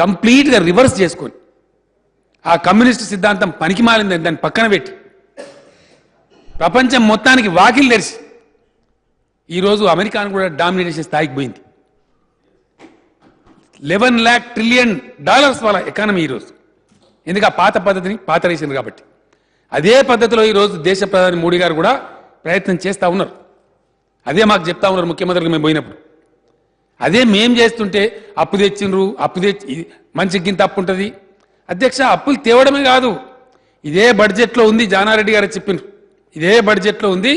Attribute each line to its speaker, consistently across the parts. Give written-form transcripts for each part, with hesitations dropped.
Speaker 1: కంప్లీట్గా రివర్స్ చేసుకొని ఆ కమ్యూనిస్ట్ సిద్ధాంతం పనికి మాలిందని దాన్ని పక్కన పెట్టి ప్రపంచం మొత్తానికి వాకిలు తెరిచి ఈరోజు అమెరికాను కూడా డామినేషన్ స్థాయికి పోయింది. $11 lakh trillion వాళ్ళ ఎకానమీ ఈరోజు. ఎందుకు ఆ పాత పద్ధతిని పాతరేసింది కాబట్టి. అదే పద్ధతిలో ఈరోజు దేశ ప్రధాని మోడీ గారు కూడా ప్రయత్నం చేస్తూ ఉన్నారు. అదే మాకు చెప్తా ఉన్నారు ముఖ్యమంత్రులు మేము పోయినప్పుడు. అదే మేం చేస్తుంటే అప్పు తెచ్చిండ్రు, అప్పు తెచ్చి మంచికి ఇంత అప్పు ఉంటుంది. అధ్యక్ష, అప్పులు తేవడమే కాదు, ఇదే బడ్జెట్లో ఉంది. జానారెడ్డి గారు చెప్పిండ్రు, ఇదే బడ్జెట్లో ఉంది.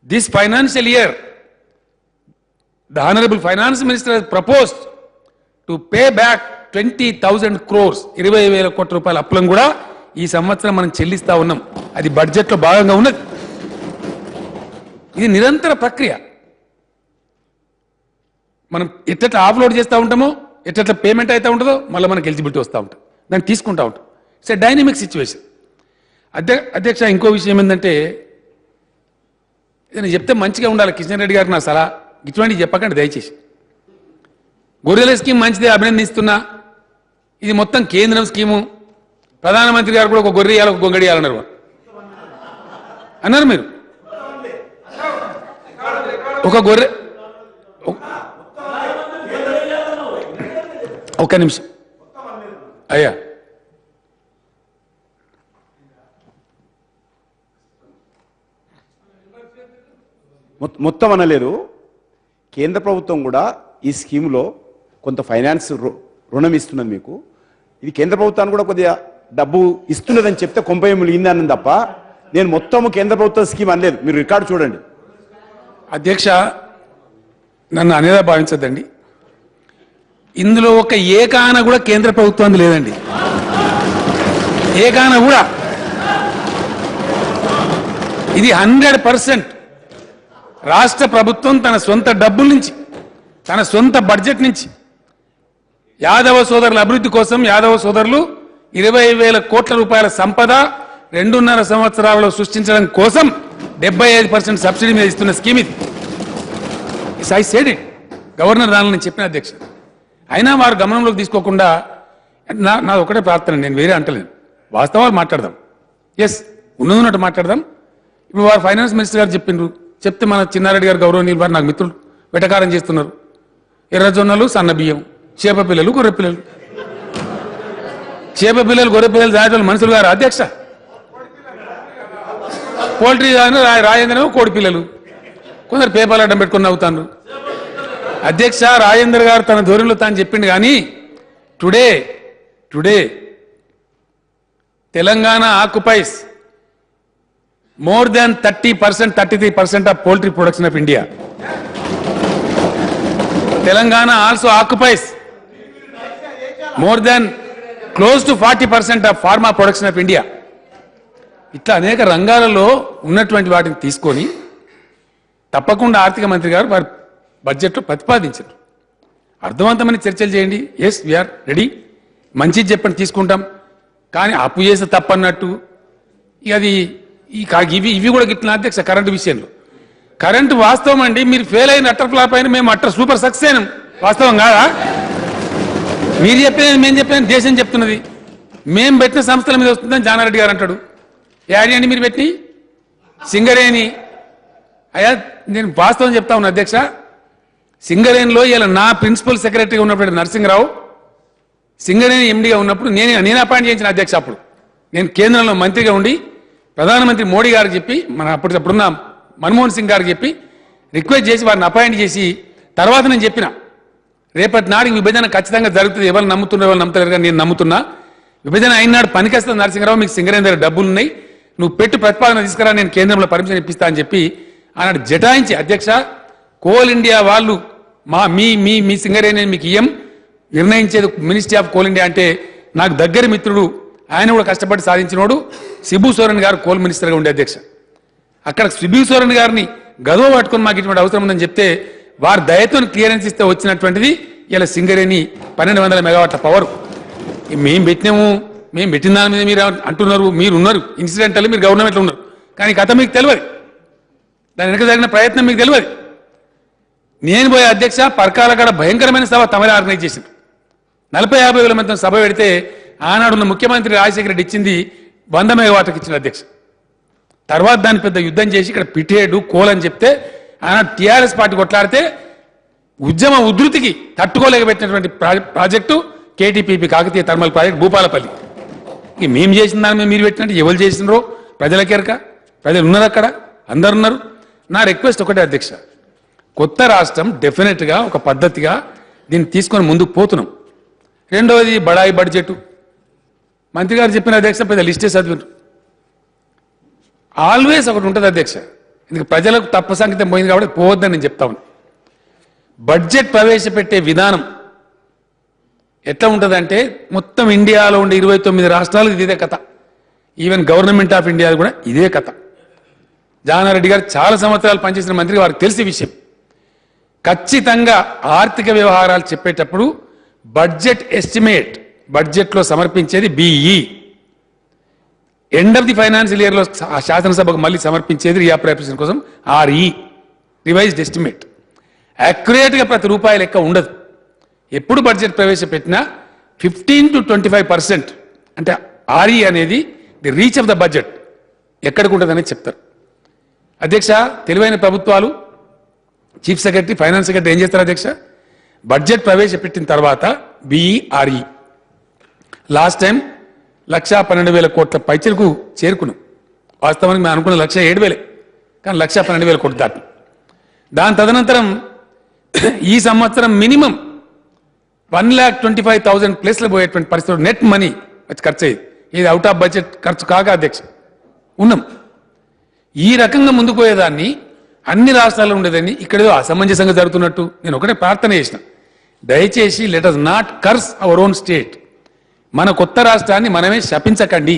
Speaker 1: This financial year the honourable finance minister has proposed to pay back 20,000 crores 20,000 కోట్ల రూపాయల అప్పులను కూడా ఈ సంవత్సరం మనం చెల్లిస్తా ఉన్నాం. అది బడ్జెట్లో భాగంగా ఉన్నది. ఇది నిరంతర ప్రక్రియ. మనం ఎట్లా ఆఫ్లోడ్ చేస్తూ ఉంటామో, ఎట్లా పేమెంట్ అవుతూ ఉంటుందో మళ్ళీ మనకు ఎలిజిబిలిటీ వస్తూ ఉంటుంది. దాన్ని తీసుకుంటూ ఉంటాం. It's a dynamic situation. అధ్యక్ష, ఇంకో విషయం ఏంటంటే, నేను చెప్తే మంచిగా ఉండాలి. కిషన్ రెడ్డి గారికి నా సలహా, ఇటువంటివి చెప్పకండి దయచేసి. గొర్రెల స్కీమ్ మంచిదే, అభినందిస్తున్నా. ఇది మొత్తం కేంద్రం స్కీము. ప్రధానమంత్రి గారు కూడా ఒక గొర్రె ఇవ్వాలి, ఒక గొంగడి ఇవ్వాలన్నారు అన్నారు మీరు. ఒక గొర్రె, ఒక్క నిమిషం అయ్యా.
Speaker 2: మొత్తం అనలేదు. కేంద్ర ప్రభుత్వం కూడా ఈ స్కీమ్లో కొంత ఫైనాన్స్ రుణం ఇస్తున్నది మీకు. ఇది కేంద్ర ప్రభుత్వానికి కూడా కొద్దిగా డబ్బు ఇస్తున్నదని చెప్తే కొంపయములు ఇందన్నది తప్ప నేను మొత్తం కేంద్ర ప్రభుత్వ స్కీమ్ అనలేదు. మీరు రికార్డు చూడండి.
Speaker 1: అధ్యక్ష, నన్ను అనేదా భావించద్దండి. ఇందులో ఒక ఏకాన కూడా కేంద్ర ప్రభుత్వం లేదండి. ఏకాన కూడా. ఇది 100% రాష్ట్ర ప్రభుత్వం తన సొంత డబ్బుల నుంచి, తన సొంత బడ్జెట్ నుంచి యాదవ సోదరుల అభివృద్ధి కోసం యాదవ సోదరులు 20,000 కోట్ల రూపాయల సంపద 2.5 సంవత్సరాలలో సృష్టించడం కోసం 75% సబ్సిడీ మీద ఇస్తున్న స్కీమ్ ఇది. I said it. గవర్నర్ రాలని చెప్పిన అధ్యక్ష. అయినా వారు గమనంలోకి తీసుకోకుండా, నా ఒకటే ప్రార్థన, నేను వేరే అంటలేను, వాస్తవాలు మాట్లాడదాం. ఎస్, ఉన్నట్టు మాట్లాడదాం. ఇప్పుడు వారు ఫైనాన్స్ మినిస్టర్ గారు చెప్పిండ్రు, చెప్తే మన చిన్నారెడ్డి గారు గౌరవనీయులు వారు నాకు మిత్రులు వెటకారం చేస్తున్నారు. ఎర్రజొన్నలు, సన్న బియ్యం, చేప పిల్లలు, గొర్రె పిల్లలు. చేప పిల్లలు, గొర్రె పిల్లలు దాని మనుషులు గారు అధ్యక్ష. పోల్ట్రీ రాజేంద్ర కోడి పిల్లలు, కొందరు పేపర్లు అడ్డం పెట్టుకుని నవ్వుతాను. అధ్యక్ష, రాజేందర్ గారు తన ధోరణిలో తాను చెప్పిండు. కానీ today Telangana occupies more than 30%, 33% of poultry production of India. Telangana also occupies more than close to 40% of pharma production of India. ఇట్లా అనేక రంగాలలో ఉన్నటువంటి వాటిని తీసుకొని తప్పకుండా ఆర్థిక మంత్రి గారు వారి బడ్జెట్లో ప్రతిపాదించారు. అర్థవంతమైన చర్చలు చేయండి. Yes, we are ready. మంచిది చెప్పండి, తీసుకుంటాం. కానీ అప్పు చేస్తే తప్పన్నట్టు అది ఇవి కూడా గిట్ల అధ్యక్ష. కరెంటు విషయంలో కరెంటు వాస్తవం అండి. మీరు ఫెయిల్ అయిన అట్టర్ ఫ్లాప్ అయిన, మేము అట్టర్ సూపర్ సక్సెస్ అయినాం. వాస్తవం కాదా? మీరు చెప్పేది మేము చెప్పేది దేశం చెప్తున్నది. మేము పెట్టిన సంస్థల మీద వస్తుందని జానారెడ్డి గారు అంటాడు. యాడి అండి మీరు పెట్టి సింగరేణి? అయ్యా, నేను వాస్తవం చెప్తా ఉన్నా అధ్యక్ష. సింగరేణిలో ఇలా నా ప్రిన్సిపల్ సెక్రటరీగా ఉన్నప్పుడు నరసింహరావు సింగరేణి ఎండీగా ఉన్నప్పుడు నేను అపాయింట్ చేయించిన అధ్యక్ష. అప్పుడు నేను కేంద్రంలో మంత్రిగా ఉండి ప్రధానమంత్రి మోడీ గారికి చెప్పి, మన అప్పుడున్న మన్మోహన్ సింగ్ గారికి చెప్పి రిక్వెస్ట్ చేసి వారిని అపాయింట్ చేసి తర్వాత నేను చెప్పిన, రేపటి నాటికి విభజన ఖచ్చితంగా జరుగుతుంది. ఎవరు నమ్ముతున్నారు, ఎవరు నమ్ముతారు, కానీ నేను నమ్ముతున్నా. విభజన అయినాడు పనికొస్తుంది నరసింహరావు, మీకు సింగరేణి దగ్గర డబ్బులు ఉన్నాయి, నువ్వు పెట్టు ప్రతిపాదన తీసుకురా, నేను కేంద్రంలో పర్మిషన్ ఇప్పిస్తా అని చెప్పి ఆనాడు జటాయించి, అధ్యక్ష కోల్ ఇండియా వాళ్ళు మీ సింగరేణి మీకు ఇయ్యం, నిర్ణయించేది మినిస్ట్రీ ఆఫ్ కోల్ ఇండియా అంటే నాకు దగ్గర మిత్రుడు, ఆయన కూడా కష్టపడి సాధించినోడు శిబు సోరెన్ గారు కోల్ మినిస్టర్గా ఉండే అధ్యక్ష. అక్కడ శిబు సోరెన్ గారిని గదవ పట్టుకొని మాకు ఇటువంటి అవసరం ఉందని చెప్తే వారి దయతో క్లియరెన్స్ ఇస్తే వచ్చినటువంటిది ఇలా సింగరేణి 1200 మెగావాట్ల పవర్. మేము పెట్టినాము, మేము పెట్టిన దాని మీద మీరు అంటున్నారు, మీరు ఉన్నారు ఇన్సిడెంటల్, మీరు గవర్నమెంట్లో ఉన్నారు, కానీ కథ మీకు తెలియదు, దాని వెనక జరిగిన ప్రయత్నం మీకు తెలియదు. నేను పోయే అధ్యక్ష పరకాల కాడ భయంకరమైన సభ తమరే ఆర్గనైజ్ చేసింది. 40-50 వేల మంది సభ పెడితే ఆనాడున్న ముఖ్యమంత్రి రాజశేఖర రెడ్డి ఇచ్చింది 100 మెగావాట్లకు ఇచ్చిన అధ్యక్ష. తర్వాత దాని పెద్ద యుద్ధం చేసి ఇక్కడ పిటేడు కోల్ అని చెప్తే ఆనాడు టీఆర్ఎస్ పార్టీ కొట్లాడితే ఉద్యమ ఉధృతికి తట్టుకోలేకపోయినటువంటి project KTPP Kakatiya thermal project Bhupalpally. ఇక మేము చేసిన దాని మీద మీరు పెట్టినట్టు ఎవరు చేసినారో ప్రజలకెరక, ప్రజలు ఉన్నారు అక్కడ, అందరు ఉన్నారు. నా రిక్వెస్ట్ ఒకటే అధ్యక్ష, కొత్త రాష్ట్రం డెఫినెట్గా ఒక పద్ధతిగా దీన్ని తీసుకొని ముందుకు పోతున్నాం. రెండవది బడాయి బడ్జెట్ మంత్రి గారు చెప్పిన అధ్యక్ష పెద్ద లిస్టే చదివారు. ఆల్వేస్ ఒకటి ఉంటుంది అధ్యక్ష, ఇందుకు ప్రజలకు తప్ప సంగీతం పోయింది కాబట్టి పోవద్దని నేను చెప్తా ఉన్నాను. బడ్జెట్ ప్రవేశపెట్టే విధానం ఎట్లా ఉంటుందంటే మొత్తం ఇండియాలో ఉండే 29 రాష్ట్రాలకు ఇదే కథ, ఈవెన్ గవర్నమెంట్ ఆఫ్ ఇండియా కూడా ఇదే కథ. జానారెడ్డి గారు చాలా సంవత్సరాలు పనిచేసిన మంత్రి, వారికి తెలిసే విషయం. ఖచ్చితంగా ఆర్థిక వ్యవహారాలు చెప్పేటప్పుడు బడ్జెట్ ఎస్టిమేట్ బడ్జెట్లో సమర్పించేది BE, end of the financial ఇయర్లో శాసనసభకు మళ్ళీ సమర్పించేది రీఅప్రాప్రియేషన్ కోసం ఆర్ఈ, రివైజ్డ్ ఎస్టిమేట్. యాక్యురేట్గా ప్రతి రూపాయి లెక్క ఉండదు. ఎప్పుడు బడ్జెట్ ప్రవేశపెట్టినా 15 to 25% అంటే ఆర్ఈ అనేది the reach of the budget ఎక్కడికి ఉంటుందని చెప్తారు. అధ్యక్ష, తెలివైన ప్రభుత్వాలు చీఫ్ సెక్రటరీ, ఫైనాన్స్ సెక్రటరీ ఏం చేస్తారు అధ్యక్ష, బడ్జెట్ ప్రవేశపెట్టిన తర్వాత బిఈఆర్ఈ లాస్ట్ టైం 1,12,000 కోట్ల పైచలకు చేరుకున్నాం. వాస్తవానికి మేము అనుకున్న 1,07,000, కానీ 1,12,000 కోట్లు దాటి. దాని తదనంతరం ఈ సంవత్సరం మినిమం 1,25,000 ప్లేస్లో పోయేటువంటి పరిస్థితులు నెట్ మనీ వచ్చి ఖర్చు అయ్యేది. ఇది అవుట్ ఆఫ్ బడ్జెట్ ఖర్చు కాక అధ్యక్ష ఉన్నాం. ఈ రకంగా ముందుకు పోయేదాన్ని అన్ని రాష్ట్రాల్లో ఉండేదాన్ని ఇక్కడేదో అసమంజసంగా జరుగుతున్నట్టు నేను ఒకటే ప్రార్థన చేసిన, దయచేసి let us not curse our own state. మన కొత్త రాష్ట్రాన్ని మనమే శపించకండి,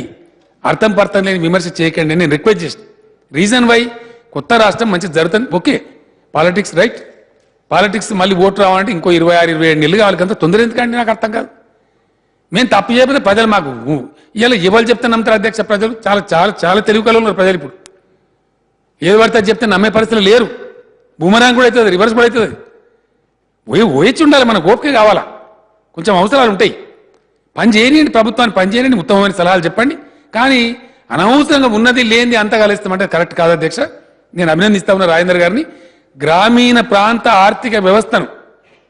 Speaker 1: అర్థం పర్థం లేని విమర్శ చేయకండి అని నేను రిక్వెస్ట్ చేసిన. రీజన్ వై కొత్త రాష్ట్రం మంచిది జరుగుతుంది, ఓకే, పాలిటిక్స్ రైట్, పాలిటిక్స్ మళ్ళీ ఓటు రావాలంటే ఇంకో 26-27 నెలలు కావాలి, కంత తొందర ఎందుకంటే నాకు అర్థం కాదు. మేము తప్పు చేయకపోతే ప్రజలు మాకు ఇలా ఎవరు చెప్తే నమ్ముతారు అధ్యక్ష, ప్రజలు చాలా చాలా చాలా తెలివి కలు ఉన్నారు ప్రజలు. ఇప్పుడు ఏది పడితే చెప్తే నమ్మే పరిస్థితులు లేరు. బూమరాంగ్ కూడా అవుతుంది, రివర్స్ కూడా అవుతుంది. ఓయొచ్చి ఉండాలి, మనకు ఓపిక కావాలా, కొంచెం అవసరాలు ఉంటాయి. పని చేయనియండి, ప్రభుత్వాన్ని పని చేయనియండి, ఉత్తమమైన సలహాలు చెప్పండి. కానీ అనవసరంగా ఉన్నది లేనిది అంతా కలిస్తామంటే కరెక్ట్ కాదు అధ్యక్ష. నేను అభినందిస్తా ఉన్న రాజేందర్ గారిని. గ్రామీణ ప్రాంత ఆర్థిక వ్యవస్థను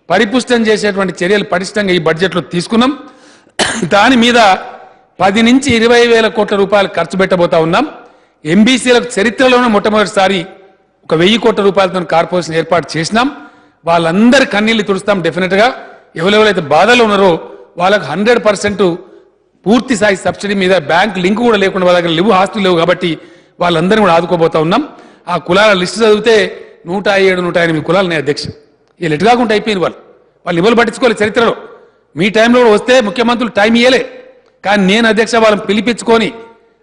Speaker 1: పరిపుష్టం చేసేటువంటి చర్యలు పటిష్టంగా ఈ బడ్జెట్లో తీసుకున్నాం. దాని మీద 10 నుంచి 20 వేల కోట్ల రూపాయలు ఖర్చు పెట్టబోతా ఉన్నాం. ఎంబీసీలకు చరిత్రలోనే మొట్టమొదటిసారి 1,000 కోట్ల రూపాయలతో కార్పొరేషన్ ఏర్పాటు చేసినాం. వాళ్ళందరి కన్నీళ్లు తుడుస్తాం డెఫినెట్గా. ఎవరెవరైతే బాధలో ఉన్నారో వాళ్ళకు 100% పూర్తి స్థాయి సబ్సిడీ మీద, బ్యాంక్ లింక్ కూడా లేకుండా వాళ్ళ దగ్గర లేవు, ఆస్తులు లేవు కాబట్టి వాళ్ళందరినీ కూడా ఆదుకోబోతా ఉన్నాం. ఆ కులాల లిస్టు చదివితే 107, 108 కులాలు ఉన్నాయి అధ్యక్ష. వీళ్ళు ఎటు కాకుండా అయిపోయింది. వాళ్ళు ఇవ్వలు పట్టించుకోవాలి చరిత్రలో. మీ టైంలో కూడా వస్తే ముఖ్యమంత్రులు టైం ఇయ్యలే, కానీ నేను అధ్యక్ష వాళ్ళని పిలిపించుకొని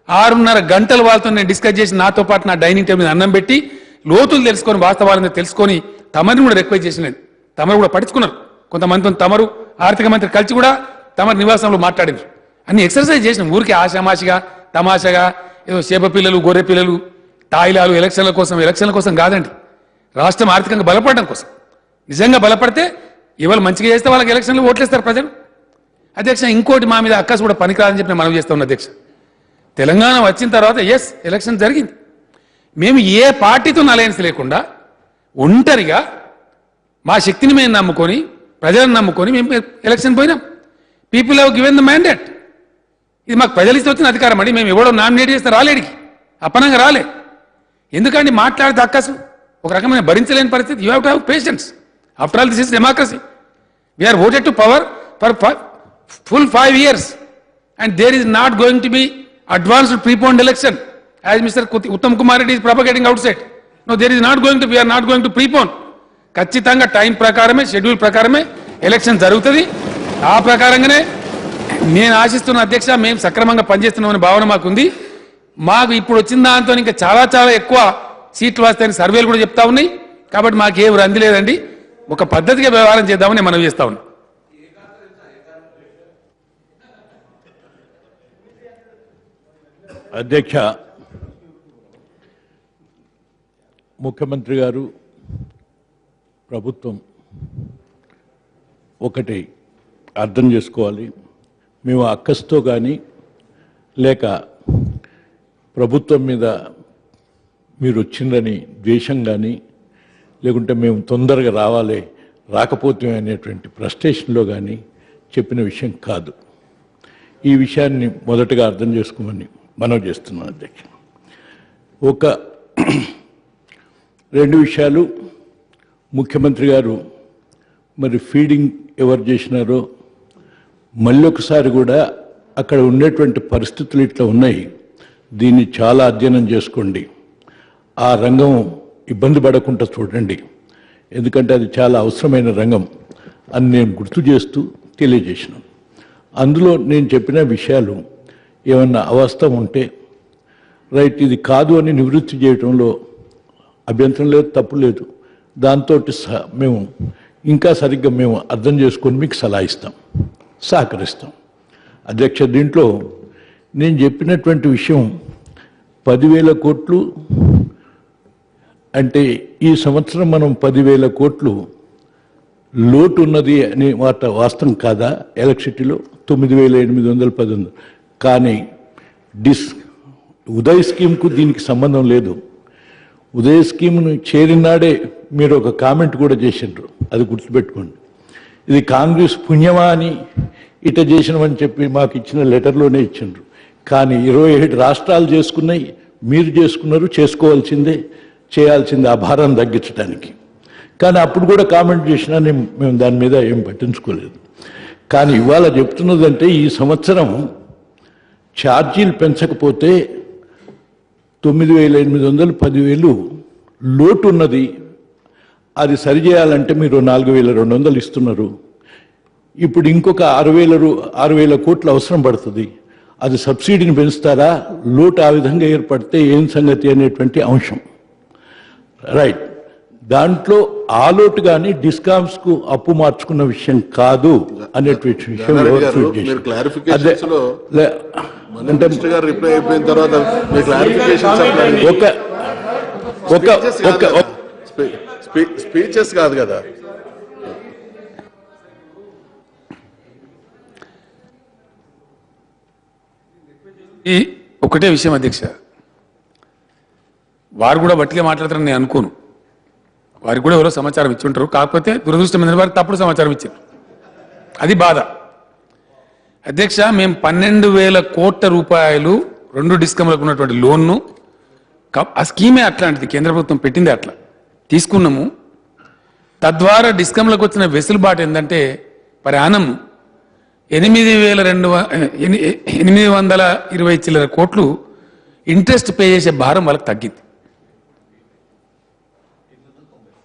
Speaker 1: 6:30 గంటలు వాళ్ళతో నేను డిస్కస్ చేసి, నాతో పాటు నా డైనింగ్ టేబుల్ మీద అన్నం పెట్టి లోతులు తెలుసుకొని వాస్తవాలను తెలుసుకొని తమరిని కూడా రిక్వెస్ట్ చేసిన, తమరు కూడా పట్టించుకున్నారు. కొంతమందితో తమరు ఆర్థిక మంత్రి కలిసి కూడా తమరు నివాసంలో మాట్లాడింది. అన్ని ఎక్సర్సైజ్ చేసినాం. ఊరికి ఆశామాషిగా తమాషగా ఏదో చేప పిల్లలు, గొర్రె పిల్లలు, తాయిలాలు ఎలక్షన్ల కోసం కాదండి. రాష్ట్రం ఆర్థికంగా బలపడడం కోసం. నిజంగా బలపడితే ఇవాళ మంచిగా చేస్తే వాళ్ళకి ఎలక్షన్లు ఓట్లేస్తారు ప్రజలు. అధ్యక్ష, ఇంకోటి మా మీద అక్కసు కూడా పనికిరాదని చెప్పి నేను మనవి చేస్తా ఉన్నా అధ్యక్ష. తెలంగాణ వచ్చిన తర్వాత ఎలక్షన్ జరిగింది. మేము ఏ పార్టీతో అలయన్స్ లేకుండా ఒంటరిగా మా శక్తిని మేము నమ్ముకొని, ప్రజలను నమ్ముకొని మేము ఎలక్షన్ పోయినాం. People have given the mandate. ఇది మాకు ప్రజలు ఇస్తే వచ్చిన అధికారం అండి. మేము ఎవడో నామినేట్ చేస్తే రాలేడికి, అప్పనంగా రాలే. ఎందుకంటే మాట్లాడితే అక్కసు ఒక రకమైన భరించలేని పరిస్థితి. You have to have patience. After all this is democracy. We are voted to power for full 5 years and there is not going to be advanced preponed election as Mr. Uttam Kumar Reddy is propagating outside. No, there is not going to, we are not going to prepone. ఖచ్చితంగా time ప్రకారమే, schedule ప్రకారమే election జరుగుతుంది. ఆ ప్రకారంగానే నేను ఆశిస్తున్న అధ్యక్ష, మేము సక్రమంగా పనిచేస్తున్నామనే భావన మాకుంది. మాకు ఇప్పుడు వచ్చిన దాంతో ఇంకా చాలా చాలా ఎక్కువ సీట్లు వస్తాయని సర్వేలు కూడా చెప్తా ఉన్నాయి. కాబట్టి మాకేం రంది లేదండి. ఒక పద్ధతిగా వ్యవహారం చేద్దామని మనం చేస్తా ఉన్నాం.
Speaker 3: అధ్యక్ష, ముఖ్యమంత్రి గారు, ప్రభుత్వం ఒకటి అర్థం చేసుకోవాలి. మేము అక్కస్తో కానీ లేక ప్రభుత్వం మీద మీరు వచ్చిందని ద్వేషం కానీ లేకుంటే మేము తొందరగా రాకపోతే అనేటువంటి ఫ్రస్ట్రేషన్లో కానీ చెప్పిన విషయం కాదు. ఈ విషయాన్ని మొదటగా అర్థం చేసుకోమని మనవి చేస్తున్నాను అధ్యక్ష. ఒక 2 విషయాలు ముఖ్యమంత్రి గారు మరి ఫీడింగ్ ఎవరు చేసినారో మళ్ళీ ఒకసారి కూడా అక్కడ ఉండేటువంటి పరిస్థితులు ఇట్లా ఉన్నాయి, దీన్ని చాలా అధ్యయనం చేసుకోండి, ఆ రంగం ఇబ్బంది పడకుండా చూడండి, ఎందుకంటే అది చాలా అవసరమైన రంగం అని నేను గుర్తు చేస్తూ తెలియజేసినాను. అందులో నేను చెప్పిన విషయాలు ఏమన్నా అవాస్తవం ఉంటే రైట్, ఇది కాదు అని నివృత్తి చేయడంలో అభ్యంతరం లేదు, తప్పు లేదు. దాంతో మేము ఇంకా సరిగ్గా మేము అర్థం చేసుకొని మీకు సలహా ఇస్తాం, సహకరిస్తాం. అధ్యక్ష, దీంట్లో నేను చెప్పినటువంటి విషయం 10,000 కోట్లు అంటే ఈ సంవత్సరం మనం 10,000 కోట్లు లోటు ఉన్నది అనే మాట వాస్తవం కాదా? ఎలక్ట్రిసిటీలో 9,810 కానీ ఉదయ్ స్కీమ్కు దీనికి సంబంధం లేదు. ఉదయ్ స్కీమ్ను చేరినాడే మీరు ఒక కామెంట్ కూడా చేసిండ్రు, అది గుర్తుపెట్టుకోండి. ఇది కాంగ్రెస్ పుణ్యమా అని ఇట చేసినమని చెప్పి మాకు ఇచ్చిన లెటర్లోనే ఇచ్చిండ్రు. కానీ 27 రాష్ట్రాలు చేసుకున్నాయి, మీరు చేసుకున్నారు, చేయాల్సిందే ఆ భారం తగ్గించడానికి. కానీ అప్పుడు కూడా కామెంట్ చేసినా మేము దాని మీద ఏం పట్టించుకోలేదు. కానీ ఇవాళ చెప్తున్నదంటే ఈ సంవత్సరం ఛార్జీలు పెంచకపోతే 9,800 10,000 లోటు ఉన్నది. అది సరిచేయాలంటే మీరు 4,200 ఇస్తున్నారు. ఇప్పుడు ఇంకొక 6,000 కోట్లు అవసరం పడుతుంది. అది సబ్సిడీని పెంచుతారా? లోటు ఆ విధంగా ఏర్పడితే ఏం సంగతి అనేటువంటి అంశం. రైట్, దాంట్లో ఆ లోటు కానీ డిస్కామ్స్కు అప్పు మార్చుకున్న విషయం కాదు అనేటువంటి విషయం
Speaker 4: స్పీచెస్ కాదు కదా.
Speaker 1: ఈ ఒకటే విషయం అధ్యక్ష, వారు కూడా బట్టిగా మాట్లాడతారని నేను అనుకోను. వారికి కూడా ఎవరో సమాచారం ఇచ్చి ఉంటారు, కాకపోతే దురదృష్టం ఏంటంటే వారికి తప్పుడు సమాచారం ఇచ్చారు, అది బాధ. అధ్యక్ష, మేము 12,000 కోట్ల రూపాయలు 2 డిస్కమ్లకు ఉన్నటువంటి లోన్ను, ఆ స్కీమే అట్లాంటిది, కేంద్ర ప్రభుత్వం పెట్టింది అట్లా తీసుకున్నాము. తద్వారా డిస్కమ్లకు వచ్చిన వెసులుబాటు ఏంటంటే ప్రయాణం 8,220 చిల్లర కోట్లు ఇంట్రెస్ట్ పే చేసే భారం వాళ్ళకి తగ్గింది.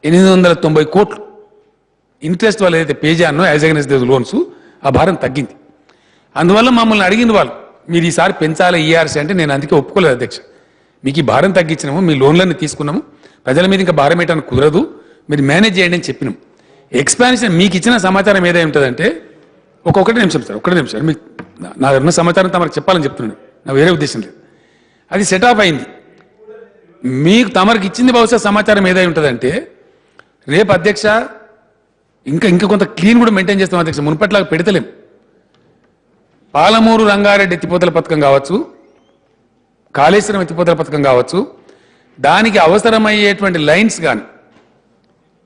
Speaker 1: 890 కోట్లు ఇంట్రెస్ట్ వాళ్ళు ఏదైతే పే చేయాలో యాజ్ అగైన్స్ ద లోన్స్, ఆ భారం తగ్గింది. అందువల్ల మమ్మల్ని అడిగింది వాళ్ళు, మీరు ఈసారి పెంచాలి ఈఆర్సీ అంటే నేను అందుకే ఒప్పుకోలేదు అధ్యక్ష. మీకు ఈ భారం తగ్గించినాము, మీ లోన్లన్నీ తీసుకున్నాము, ప్రజల మీద ఇంకా భారం వేయడానికి కుదరదు, మీరు మేనేజ్ చేయండి అని చెప్పినాం. ఎక్స్పాన్షన్ మీకు ఇచ్చిన సమాచారం ఏదై ఉంటుందంటే ఒక్కొక్కటి నిమిషం సార్, ఒక్కటే నిమిషం, మీకు నా ఉన్న సమాచారం తమకు చెప్పాలని చెప్తున్నాను, నా వేరే ఉద్దేశం లేదు. అది సెట్ ఆఫ్ అయింది. మీకు తమరికి ఇచ్చింది బహుశా సమాచారం ఏదై ఉంటుందంటే రేపు అధ్యక్ష ఇంకా కొంత క్లీన్ కూడా మెయింటైన్ చేస్తాం అధ్యక్ష, మునుపట్లాగా పెడతలేం. పాలమూరు రంగారెడ్డి ఎత్తిపోతల పథకం కావచ్చు, కాళేశ్వరం ఎత్తిపోతల పథకం కావచ్చు, దానికి అవసరమయ్యేటువంటి లైన్స్ కానీ,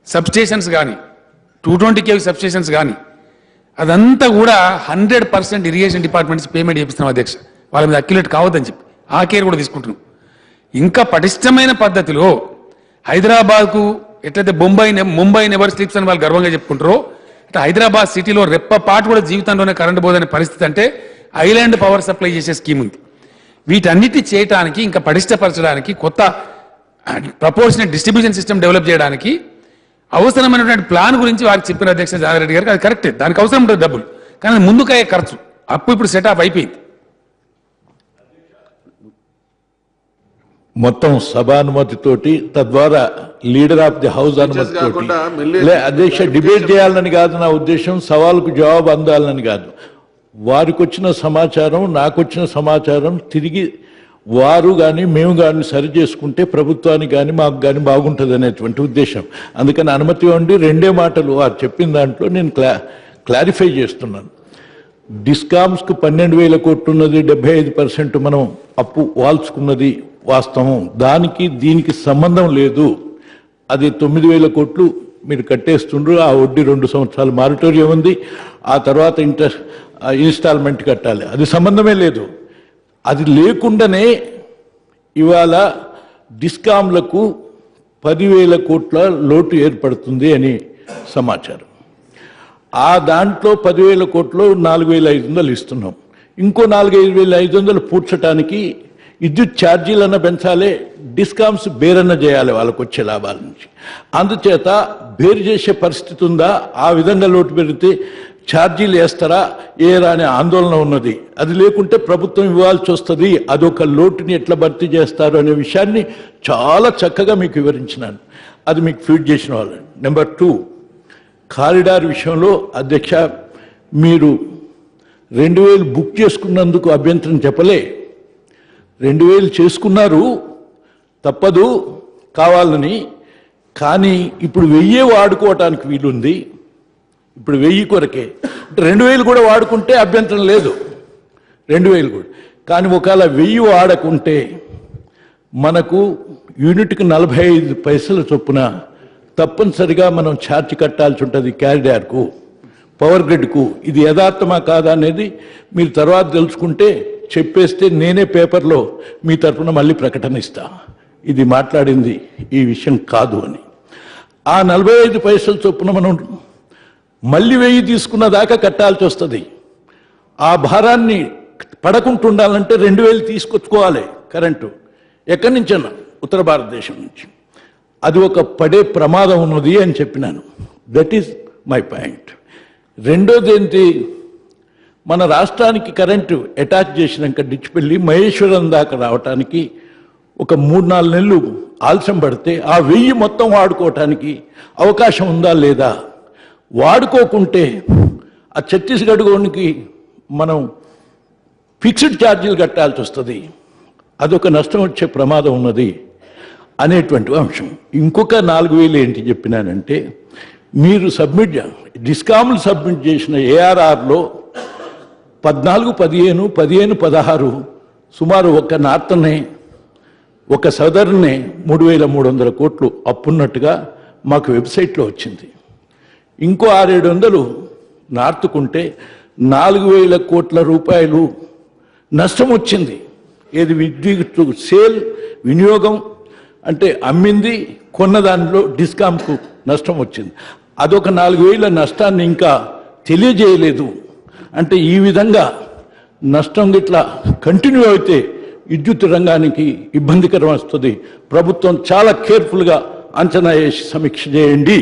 Speaker 1: సబ్స్టేషన్స్ కానీ, 220 kV సబ్స్టేషన్స్ కానీ, అదంతా కూడా 100% ఇరిగేషన్ డిపార్ట్మెంట్స్ పేమెంట్ చేపిస్తున్నాం అధ్యక్ష. వాళ్ళ మీద అక్యులేట్ కావద్దని చెప్పి ఆ కేర్ కూడా తీసుకుంటున్నాం. ఇంకా పటిష్టమైన పద్ధతిలో హైదరాబాద్కు ఎట్లయితే ముంబై నెవర్ స్లీప్స్ అని వాళ్ళు గర్వంగా చెప్పుకుంటారో, అంటే హైదరాబాద్ సిటీలో రెప్పపాటు కూడా జీవితంలోనే కరెంటు పోదనే పరిస్థితి అంటే ఐలాండ్ పవర్ సప్లై చేసే స్కీమ్ ఉంది. వీటన్నిటి చేయడానికి, ఇంకా పటిష్టపరచడానికి, కొత్త ప్రపోర్షనల్ డిస్ట్రిబ్యూషన్ సిస్టమ్ డెవలప్ చేయడానికి అవసరమైనటువంటి ప్లాన్ గురించి వారికి చెప్పిన అధ్యక్ష జానారెడ్డి గారికి, అది కరెక్టే, దానికి అవసరం ఉంటుంది డబ్బులు, కానీ ముందుకయ్యే ఖర్చు అప్పు ఇప్పుడు సెట్ ఆఫ్ అయిపోయింది.
Speaker 3: మొత్తం సభానుమతితోటి, తద్వారా లీడర్ ఆఫ్ ది హౌస్ అనుమతితోటి, అధ్యక్ష డిబేట్ చేయాలని కాదు నా ఉద్దేశం, సవాలుకు జవాబు అందాలని కాదు. వారికి వచ్చిన సమాచారం, నాకు వచ్చిన సమాచారం తిరిగి వారు కానీ మేము కానీ సరి చేసుకుంటే ప్రభుత్వానికి కానీ మాకు కానీ బాగుంటుంది అనేటువంటి ఉద్దేశం. అందుకని అనుమతి ఇవ్వండి. 2 మాటలు వారు చెప్పిన దాంట్లో నేను క్లారిఫై చేస్తున్నాను. డిస్కామ్స్కు 12,000 కోట్లు ఉన్నది, 75% మనం అప్పు వాల్చుకున్నది వాస్తవం. దానికి దీనికి సంబంధం లేదు. అది 9,000 కోట్లు మీరు కట్టేస్తుండ్రు. ఆ వడ్డీ 2 సంవత్సరాలు మారిటోరియం ఉంది. ఆ తర్వాత ఇన్స్టాల్మెంట్ కట్టాలి. అది సంబంధమే లేదు. అది లేకుండానే ఇవాళ డిస్కామ్లకు 10,000 కోట్ల లోటు ఏర్పడుతుంది అని సమాచారం. ఆ దాంట్లో 10,000 కోట్లు 4,500 ఇస్తున్నాం. ఇంకో 4,500 పూడ్చడానికి విద్యుత్ ఛార్జీలన్నా పెంచాలి, డిస్కామ్స్ బేరన్న చేయాలి వాళ్ళకు వచ్చే లాభాల నుంచి. అందుచేత బేరు చేసే పరిస్థితి ఉందా? ఆ విధంగా లోటు పెరిగితే ఛార్జీలు వేస్తారా ఏరా అనే ఆందోళన ఉన్నది. అది లేకుంటే ప్రభుత్వం ఇవ్వాల్సి వస్తుంది. అదొక లోటుని ఎట్లా భర్తీ చేస్తారు అనే విషయాన్ని చాలా చక్కగా మీకు వివరించినాను. అది మీకు ఫీడ్ చేసిన వాళ్ళు. నెంబర్ 2, కారిడార్ విషయంలో అధ్యక్ష, మీరు 2,000 బుక్ చేసుకున్నందుకు అభ్యంతరం చెప్పలే. 2,000 చేసుకున్నారు, తప్పదు కావాలని. కానీ ఇప్పుడు 1,000 వాడుకోవటానికి వీలుంది. ఇప్పుడు 1,000 కొరకే. 2,000 కూడా వాడుకుంటే అభ్యంతరం లేదు, 2,000 కూడా. కానీ ఒకవేళ 1,000 వాడకుంటే మనకు యూనిట్కి 45 పైసల చొప్పున తప్పనిసరిగా మనం ఛార్జ్ కట్టాల్సి ఉంటుంది క్యారిడార్కు, పవర్ గ్రిడ్కు. ఇది యథార్థమా కాదా అనేది మీరు తర్వాత తెలుసుకుంటే చెప్పేస్తే నేనే పేపర్లో మీ తరఫున మళ్ళీ ప్రకటన ఇస్తా, ఇది మాట్లాడింది ఈ విషయం కాదు అని. ఆ 45 పైసల చొప్పున మనం మళ్ళీ 1,000 తీసుకున్న దాకా కట్టాల్సి వస్తుంది. ఆ భారాన్ని పడకుంటుండాలంటే 2,000 తీసుకొచ్చుకోవాలి కరెంటు. ఎక్కడి నుంచన్నా? ఉత్తర భారతదేశం నుంచి. అది ఒక పడే ప్రమాదం ఉన్నది అని చెప్పినాను. That is my point. రెండోది ఏంటి, మన రాష్ట్రానికి కరెంటు అటాచ్ చేసినాక డిచ్చిపల్లి మహేశ్వరం దాకా రావటానికి ఒక 3-4 నెలలు ఆలస్యం పడితే ఆ 1,000 మొత్తం వాడుకోవటానికి అవకాశం ఉందా లేదా? వాడుకోకుంటే ఆ ఛత్తీస్గఢ్కి మనం ఫిక్స్డ్ ఛార్జీలు కట్టాల్సి వస్తుంది. అదొక నష్టం వచ్చే ప్రమాదం ఉన్నది అనేటువంటి అంశం. ఇంకొక 4,000 ఏంటి చెప్పినానంటే, మీరు డిస్కామ్లు సబ్మిట్ చేసిన ఏఆర్ఆర్లో 14, 15, 16 సుమారు ఒక నార్తనే ఒక సదర్నే 3,300 కోట్లు అప్పున్నట్టుగా మాకు వెబ్సైట్లో వచ్చింది. ఇంకో 600-700 నార్తుకుంటే 4,000 కోట్ల రూపాయలు నష్టం వచ్చింది. ఏది విద్యుత్ సేల్, వినియోగం అంటే అమ్మింది కొన్న దానిలో డిస్కామ్కు నష్టం వచ్చింది. అదొక 4,000 నష్టాన్ని ఇంకా తెలియజేయలేదు. అంటే ఈ విధంగా నష్టం ఇట్లా కంటిన్యూ అయితే విద్యుత్ రంగానికి ఇబ్బందికరం వస్తుంది. ప్రభుత్వం చాలా కేర్ఫుల్గా అంచనా వేసి సమీక్ష చేయండి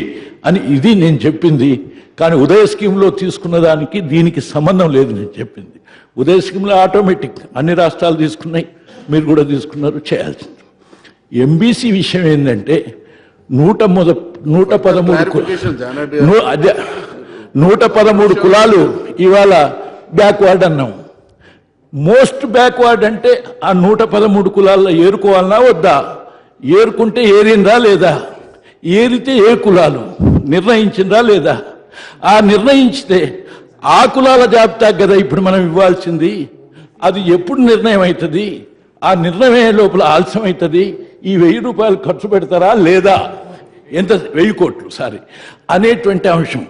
Speaker 3: అని ఇది నేను చెప్పింది. కానీ ఉదయ స్కీమ్లో తీసుకున్న దానికి దీనికి సంబంధం లేదు నేను చెప్పింది. ఉదయ స్కీమ్లో ఆటోమేటిక్ అన్ని రాష్ట్రాలు తీసుకున్నాయి, మీరు కూడా తీసుకున్నారు, చేయాల్సింది. ఎంబీసీ విషయం ఏంటంటే 113 కులాలు ఇవాళ బ్యాక్వర్డ్ అన్నాం. మోస్ట్ బ్యాక్వర్డ్ అంటే ఆ 113 కులాల్లో ఏరుకోవాలన్నా వద్దా? ఏరుకుంటే ఏరిందా లేదా? ఏరితే ఏ కులాలు నిర్ణయించిందా లేదా? ఆ నిర్ణయించితే ఆ కులాల జాబితా కదా ఇప్పుడు మనం ఇవ్వాల్సింది. అది ఎప్పుడు నిర్ణయం అవుతుంది? ఆ నిర్ణయం లోపల ఆలస్యం అవుతుంది. ఈ 1,000 రూపాయలు ఖర్చు పెడతారా లేదా? ఎంత 1,000 కోట్లు అనేటువంటి అంశం.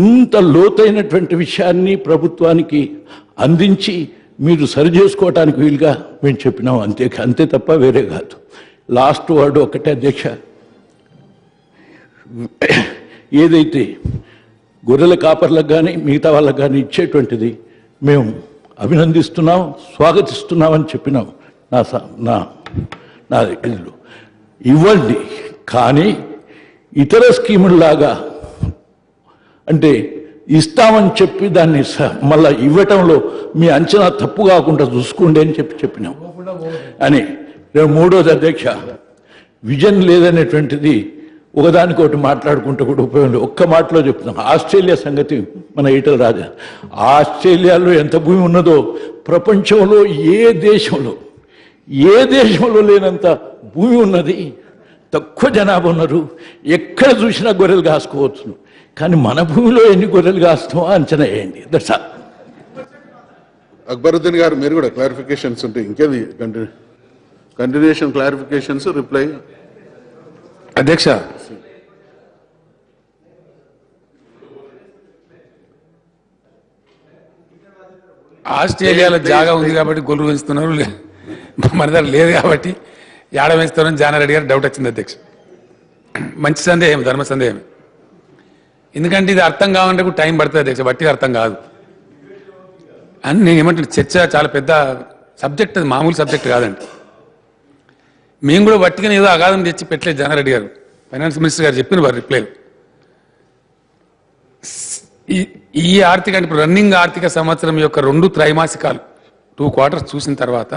Speaker 3: ఇంత లోతైనటువంటి విషయాన్ని ప్రభుత్వానికి అందించి మీరు సరి చేసుకోవటానికి వీలుగా మేము చెప్పినాం, అంతే తప్ప వేరే కాదు. లాస్ట్ వర్డ్ ఒకటే అధ్యక్ష, ఏదైతే గొర్రెల కాపర్లకు కానీ మిగతా వాళ్ళకు కానీ ఇచ్చేటువంటిది మేము అభినందిస్తున్నాం, స్వాగతిస్తున్నామని చెప్పినాం. నా ఇల్లు ఇవ్వండి, కానీ ఇతర స్కీముల్లాగా అంటే ఇస్తామని చెప్పి దాన్ని మళ్ళా ఇవ్వటంలో మీ అంచనా తప్పు కాకుండా చూసుకోండి అని చెప్పినాం అని. మూడోది అధ్యక్ష, విజన్ లేదనేటువంటిది ఒకదానికొకటి మాట్లాడుకుంటూ కూడా ఉపయోగం లేదు. ఒక్క మాటలో చెప్తున్నాం. ఆస్ట్రేలియా సంగతి మన ఈటల రాజా, ఆస్ట్రేలియాలో ఎంత భూమి ఉన్నదో ప్రపంచంలో ఏ దేశంలో లేనంత భూమి ఉన్నది. తక్కువ జనాభా ఉన్నారు, ఎక్కడ చూసినా గొర్రెలు కాసుకోవచ్చు. కానీ మన భూమిలో ఎన్ని గొర్రెలు కాస్తామో అంచనా వేయండి. That's all.
Speaker 4: అక్బరుద్దీన్ గారు మీరు కూడా క్లారిఫికేషన్స్ ఉంటాయి ఇంకేది కంటిన్యూషన్ క్లారిఫికేషన్స్ రిప్లై.
Speaker 1: అధ్యక్ష, ఆస్ట్రేలియాలో జాగా ఉంది కాబట్టి గొర్రెలు పెంచుతున్నారు, మన దగ్గర లేదు కాబట్టి ఏడ పెంచుతున్నారని జానారెడ్డి గారు డౌట్ వచ్చింది అధ్యక్ష. మంచి సందేహం, ధర్మ సందేహం. ఎందుకంటే ఇది అర్థం కావాలంటే కూడా టైం పడుతుంది అధ్యక్ష, బట్టి అర్థం కాదు అని నేను ఏమంటున్నా. చర్చ చాలా పెద్ద సబ్జెక్ట్, అది మామూలు సబ్జెక్ట్ కాదండి. మేము కూడా బట్టిగా ఏదో అగాధం తెచ్చి పెట్టలేదు. జానారెడ్డి గారు ఫైనాన్స్ మినిస్టర్ గారు చెప్పిన వారు రిప్లైలు. ఈ ఆర్థిక ఇప్పుడు రన్నింగ్ ఆర్థిక సంవత్సరం యొక్క 2 త్రైమాసికాలు 2 క్వార్టర్స్ చూసిన తర్వాత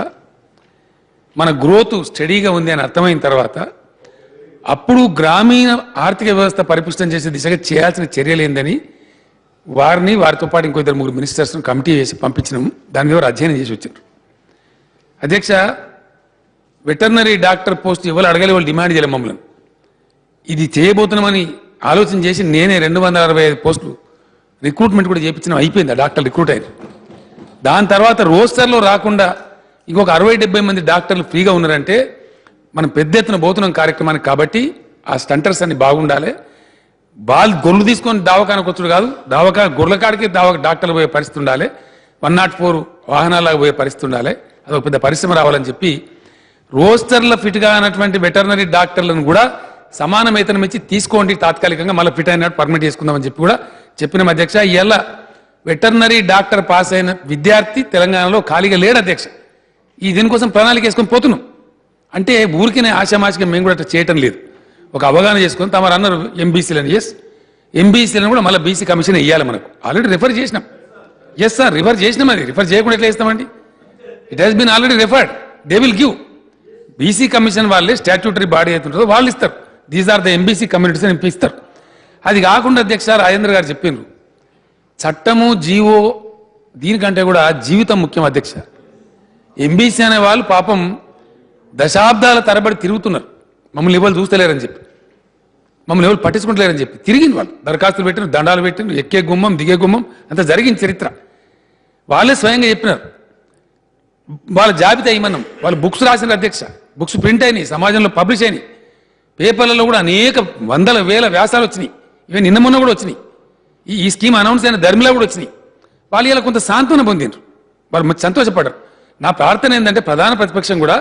Speaker 1: మన గ్రోత్ స్టడీగా ఉంది అని అర్థమైన తర్వాత అప్పుడు గ్రామీణ ఆర్థిక వ్యవస్థ పరిపుష్టం చేసే దిశగా చేయాల్సిన చర్యలు ఏందని వారితో పాటు ఇంకో 2-3 మినిస్టర్స్ను కమిటీ వేసి పంపించినాము. దాని మీద అధ్యయనం చేసి వచ్చారు. అధ్యక్ష, వెటర్నరీ డాక్టర్ పోస్ట్ ఎవరు అడగలే, వాళ్ళు డిమాండ్ చేయలే మమ్మల్ని. ఇది చేయబోతున్నామని ఆలోచన చేసి నేనే 265 పోస్టులు రిక్రూట్మెంట్ కూడా చేయించినాం. అయిపోయింది, ఆ డాక్టర్లు రిక్రూట్ అయ్యారు. దాని తర్వాత రోస్టర్లో రాకుండా ఇంకొక 60-70 మంది డాక్టర్లు ఫ్రీగా ఉన్నారంటే మనం పెద్ద ఎత్తున పోతున్నాం కార్యక్రమానికి. కాబట్టి ఆ స్టంటర్స్ అన్ని బాగుండాలి. వాళ్ళు గొర్రెలు తీసుకొని దవాఖానకు వచ్చుడు కాదు, గొర్రెల కాడికి డాక్టర్లు పోయే పరిస్థితి ఉండాలి. 104 వాహనాలకు పోయే పరిస్థితి ఉండాలి. అదొక పెద్ద పరిశ్రమ రావాలని చెప్పి రోస్టర్ల ఫిట్గా అన్నటువంటి వెటర్నరీ డాక్టర్లను కూడా సమాన వేతనం ఇచ్చి తీసుకోండి, తాత్కాలికంగా మళ్ళీ ఫిట్ అయినట్టు పర్మిట్ చేసుకుందామని చెప్పి కూడా చెప్పిన అధ్యక్ష. ఇలా వెటర్నరీ డాక్టర్ పాస్ అయిన విద్యార్థి తెలంగాణలో ఖాళీగా లేడు అధ్యక్ష. ఈ దీనికోసం ప్రణాళిక వేసుకొని పోతున్నాం. అంటే ఊరికినే ఆశామాషిగా మేము కూడా అట్లా చేయటం లేదు, ఒక అవగాహన చేసుకొని. తమరు అన్నారు ఎంబీసీలను, ఎస్ ఎంబీసీలను కూడా మళ్ళీ బీసీ కమిషన్ ఇవ్వాలి. మనకు ఆల్రెడీ రిఫర్ చేసినాం. ఎస్ సార్, రిఫర్ చేసినాం. అది రిఫర్ చేయకుండా ఎట్లా ఇస్తామండి? It has been already referred. They will give. BC commission వాళ్ళే స్టాట్యూటరీ బాడీ అవుతుంటుందో వాళ్ళు ఇస్తారు. These are the MBC communities అని ఇస్తారు. అది కాకుండా అధ్యక్ష రాజేంద్ర గారు చెప్పిండ్రు, చట్టము జీవో దీనికంటే కూడా జీవితం ముఖ్యం అధ్యక్ష. ఎంబీసీ అనే వాళ్ళు పాపం దశాబ్దాల తరబడి తిరుగుతున్నారు, మమ్మల్ని ఎవరు చూస్తలేరని చెప్పి, మమ్మల్ని ఎవరు పట్టించుకుంటలేరని చెప్పి తిరిగింది. వాళ్ళు దరఖాస్తులు పెట్టిన, దండాలు పెట్టిన, ఎక్కే గుమ్మం దిగే గుమ్మం అంతా జరిగిన చరిత్ర. వాళ్ళే స్వయంగా చెప్పినారు. వాళ్ళ జాబితా ఇమ్మన్నాం. వాళ్ళు బుక్స్ రాసిన అధ్యక్ష, బుక్స్ ప్రింట్ అయినాయి, సమాజంలో పబ్లిష్ అయినాయి, పేపర్లలో కూడా అనేక వందల వేల వ్యాసాలు వచ్చినాయి. ఇవి నిన్న మొన్న కూడా వచ్చినాయి. ఈ స్కీమ్ అనౌన్స్ అయిన ధర్మిలా కూడా వచ్చినాయి. వాళ్ళు ఇలా కొంత సాంత్వన పొందిండ్రు, వాళ్ళు మంచి సంతోషపడ్డారు. నా ప్రార్థన ఏంటంటే ప్రధాన ప్రతిపక్షం కూడా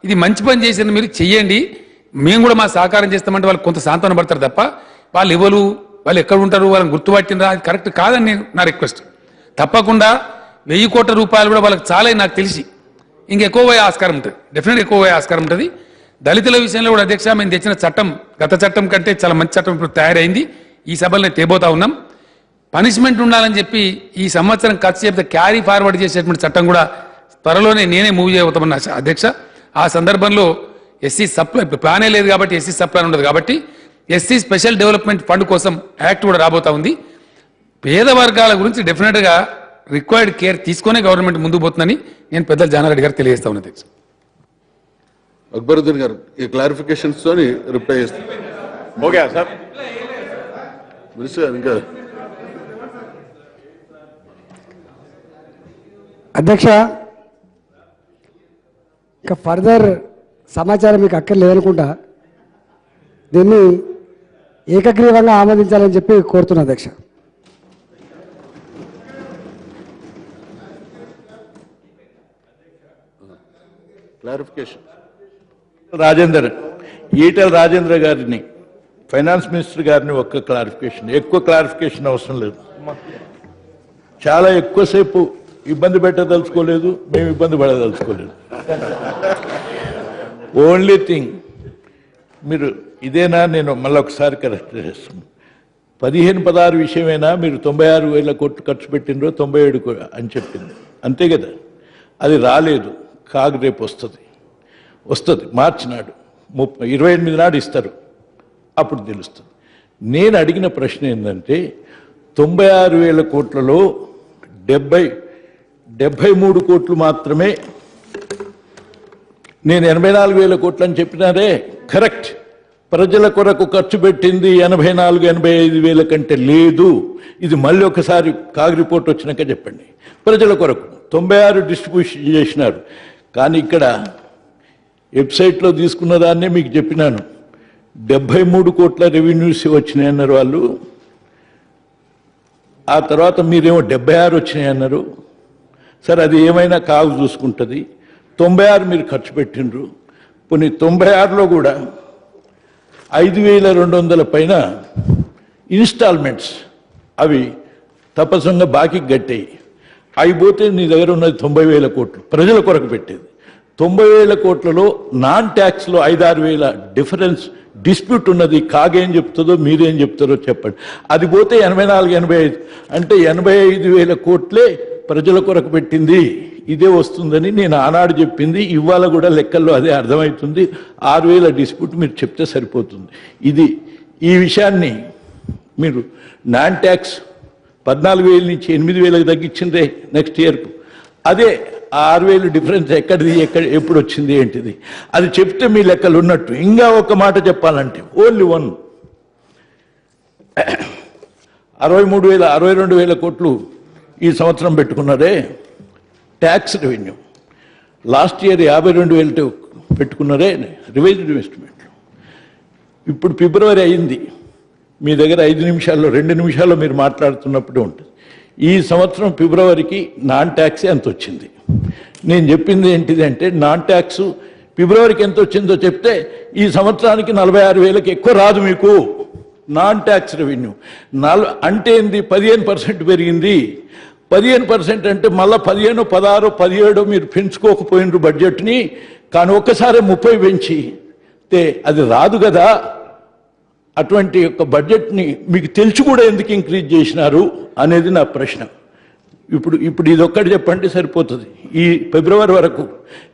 Speaker 1: ఇది మంచి పని చేసింది, మీరు చెయ్యండి, మేము కూడా మా సహకారం చేస్తామంటే వాళ్ళు కొంత సాంత్వన పడతారు తప్ప వాళ్ళు ఎవరు, వాళ్ళు ఎక్కడ ఉంటారు, వాళ్ళని గుర్తుపట్టినరా, అది కరెక్ట్ కాదని నేను నా రిక్వెస్ట్. తప్పకుండా 1000 కోట్ల రూపాయలు కూడా వాళ్ళకి చాలా నాకు తెలిసి ఇంకెక్కువ పోయే ఆస్కారం ఉంటుంది, డెఫినెట్ ఎక్కువ పోయే ఆస్కారం ఉంటుంది. దళితుల విషయంలో కూడా అధ్యక్ష మేము తెచ్చిన చట్టం గత చట్టం కంటే చాలా మంచి చట్టం ఇప్పుడు తయారైంది. ఈ సభలో తేబోతా ఉన్నాం. పనిష్మెంట్ ఉండాలని చెప్పి ఈ సంవత్సరం ఖర్చు చెప్తే క్యారీ ఫార్వర్డ్ చేసేటువంటి చట్టం కూడా త్వరలోనే నేనే మూవ్ చేయబోతామన్నా అధ్యక్ష. ఆ సందర్భంలో ఎస్సీ సప్లై ప్లానే లేదు కాబట్టి ఎస్సీ సప్లై ఉండదు కాబట్టి ఎస్సీ స్పెషల్ డెవలప్మెంట్ ఫండ్ కోసం యాక్ట్ కూడా రాబోతా ఉంది. పేద వర్గాల గురించి డెఫినెట్గా రిక్వైర్డ్ కేర్ తీసుకునే గవర్నమెంట్ ముందుకు పోతుందని నేను పెద్దలు జానారెడ్డి గారు తెలియజేస్తా ఉన్నాను అధ్యక్ష.
Speaker 4: అక్బరుద్దీన్ గారు ఈ క్లారిఫికేషన్స్ తోని రిప్లై చేస్తారు.
Speaker 2: Okay sir.
Speaker 4: ఇంకా
Speaker 5: అధ్యక్ష, ఇంకా ఫర్దర్ సమాచారం మీకు అక్కర్లేదనుకుంటా, దీన్ని ఏకగ్రీవంగా ఆమోదించాలని చెప్పి కోరుతున్నా అధ్యక్ష.
Speaker 4: క్లారిఫికేషన్
Speaker 3: ఈటెల రాజేంద్ర గారిని, ఫైనాన్స్ మినిస్టర్ గారిని ఒక్క క్లారిఫికేషన్, ఎక్కువ క్లారిఫికేషన్ అవసరం లేదు. చాలా ఎక్కువసేపు ఇబ్బంది పెట్టదలుచుకోలేదు, మేము ఇబ్బంది పడదలుచుకోలేదు. ఓన్లీ థింగ్, మీరు ఇదేనా, నేను మళ్ళీ ఒకసారి కరెక్ట్ చేస్తున్నాను. 15-16 విషయమైనా మీరు 96,000 కోట్లు ఖర్చు పెట్టినరో 97 అని చెప్పింది, అంతే కదా. అది రాలేదు, కాగు రేపు వస్తుంది మార్చి నాడు 28 నాడు ఇస్తారు, అప్పుడు తెలుస్తుంది. నేను అడిగిన ప్రశ్న ఏంటంటే 96,000 కోట్లలో 73 కోట్లు మాత్రమే, నేను 84,000 కోట్లు అని చెప్పినారే కరెక్ట్, ప్రజల కొరకు ఖర్చు పెట్టింది 84-85 వేల కంటే లేదు. ఇది మళ్ళీ ఒకసారి కాగ్ రిపోర్ట్ వచ్చినాక చెప్పండి. ప్రజల కొరకు 96 డిస్ట్రిబ్యూషన్ చేసినారు. కానీ ఇక్కడ వెబ్సైట్లో తీసుకున్న దాన్నే మీకు చెప్పినాను. 73 కోట్ల రెవెన్యూస్ వచ్చినాయి అన్నారు వాళ్ళు. ఆ తర్వాత మీరేమో 76 వచ్చినాయి అన్నారు. సరే, అది ఏమైనా కాగు చూసుకుంటుంది. 96 మీరు ఖర్చు పెట్టినరు. కొన్ని 96లో కూడా 5200 పైన ఇన్స్టాల్మెంట్స్ అవి తప్పసంగా బాకీ గట్టాయి. అవి పోతే నీ దగ్గర ఉన్నది 90,000 కోట్లు ప్రజల కొరకు పెట్టేది. 90,000 కోట్లలో నాన్ ట్యాక్స్లో 5-6 వేల డిఫరెన్స్ డిస్ప్యూట్ ఉన్నది. కాగేం చెప్తుందో మీరేం చెప్తారో చెప్పండి. అది పోతే 84-85 అంటే 85,000 కోట్లే ప్రజల కొరకు పెట్టింది. ఇదే వస్తుందని నేను ఆనాడు చెప్పింది. ఇవాళ కూడా లెక్కల్లో అదే అర్థమవుతుంది. 6,000 డిస్ప్యూట్ మీరు చెప్తే సరిపోతుంది. ఈ విషయాన్ని మీరు నాన్ ట్యాక్స్ 14,000 నుంచి 8,000 తగ్గించిందే నెక్స్ట్ ఇయర్కు. అదే 6,000 డిఫరెన్స్ ఎక్కడిది, ఎప్పుడు వచ్చింది, ఏంటిది అది చెప్తే మీ లెక్కలు ఉన్నట్టు. ఇంకా ఒక మాట చెప్పాలంటే ఓన్లీ 62,000 కోట్లు ఈ సంవత్సరం పెట్టుకున్నారే ట్యాక్స్ రెవెన్యూ. లాస్ట్ ఇయర్ 52,000 పెట్టుకున్నారే రివైజ్డ్ ఇన్వెస్ట్మెంట్లు. ఇప్పుడు ఫిబ్రవరి అయింది. మీ దగ్గర 5 నిమిషాల్లో 2 నిమిషాల్లో మీరు మాట్లాడుతున్నప్పుడే ఉంటుంది. ఈ సంవత్సరం ఫిబ్రవరికి నాన్ ట్యాక్స్ ఎంత వచ్చింది? నేను చెప్పింది ఏంటిది అంటే నాన్ ట్యాక్స్ ఫిబ్రవరికి ఎంత వచ్చిందో చెప్తే ఈ సంవత్సరానికి 46,000కి ఎక్కువ రాదు మీకు నాన్ ట్యాక్స్ రెవెన్యూ. అంటే ఏంది? 15% పెరిగింది. 15% అంటే మళ్ళీ 15, 16, 17 మీరు పెంచుకోకపోయినరు బడ్జెట్ని. కానీ ఒక్కసారి 30 పెంచితే అది రాదు కదా. అటువంటి యొక్క బడ్జెట్ని మీకు తెలిసి కూడా ఎందుకు ఇంక్రీజ్ చేసినారు అనేది నా ప్రశ్న. ఇప్పుడు ఇది ఒక్కటి చెప్పండి సరిపోతుంది. ఈ ఫిబ్రవరి వరకు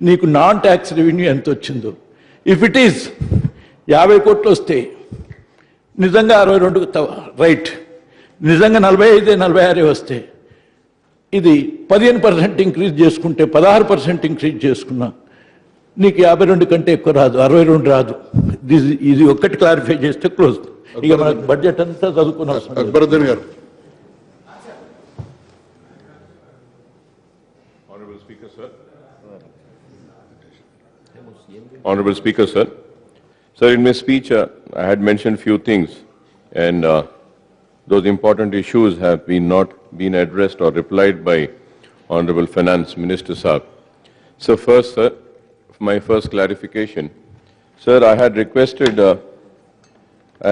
Speaker 3: నీకు నాన్ ట్యాక్స్ రెవెన్యూ ఎంత వచ్చిందో. ఇఫ్ ఇట్ ఈజ్ 50 కోట్లు వస్తే నిజంగా 62 రైట్, నిజంగా 45-46 వస్తే ఇది 15% ఇంక్రీజ్ చేసుకుంటే 16% ఇంక్రీజ్ చేసుకున్నా నీకు 52 కంటే ఎక్కువ రాదు, 62 రాదు. ఇది ఒక్కటి క్లారిఫై చేస్తే క్లోజ్. ఇక మనకు బడ్జెట్ అంతా చదువుకున్న
Speaker 4: అక్బరుద్దీన్ గారు.
Speaker 6: Honorable Speaker, sir. Sir, in my speech, I had mentioned few things, and those important issues have not been addressed or replied by Honorable Finance Minister Saab. So first, sir, my first clarification. Sir, I had requested,